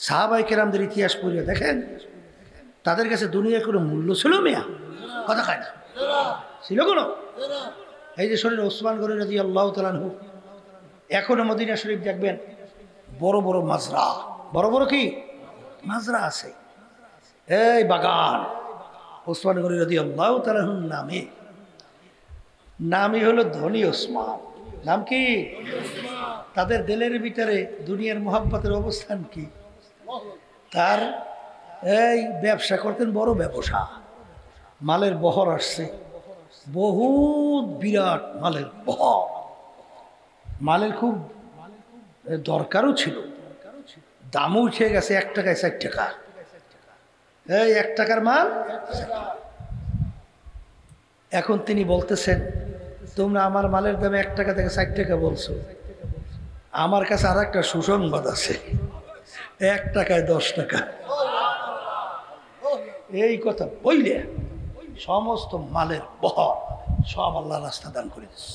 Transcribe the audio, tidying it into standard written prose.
সাহাবায়ে কেরামদের ইতিহাস পড়িয়া দেখেন, তাদের কাছে দুনিয়ার কোনো মূল্য ছিল মিয়া? কথা কয় না, ছিল কোনো? এই যে শরীর ওসমান গনি রাদিয়াল্লাহু তাআলা আনহু, এখনো মদিনা শরীফ দেখবেন বড় বড় মাজরা, বড় বড় কি মাজরা আছে, এই বাগান ওসমান গনি রাদিয়াল্লাহু তাআলা আনহুর নামে। নামই হলো ধনী ওসমান। নাম কি? তাদের দিলের ভিতরে দুনিয়ার মোহাব্বতের অবস্থান কি? তার এই ব্যবসা করতেন, বড় ব্যবসা, মালের বহর আসছে, বহুত বিরাট মালের বহর, মালের খুব দরকারও ছিল, দামও উঠে গেছে, 1 টাকায় 4 টাকা, এই 1 টাকার মাল। এখন তিনি বলতেছেন, তোমরা আমার মালের দামে 1 টাকা থেকে 4 টাকা বলছো, আমার কাছে আর একটা সুসংবাদ আছে, 1 টাকায় 10 টাকা। এই কথা বইলে সমস্ত মালের বহর সব আল্লাহ রাস্তা দান করে দিচ্ছে।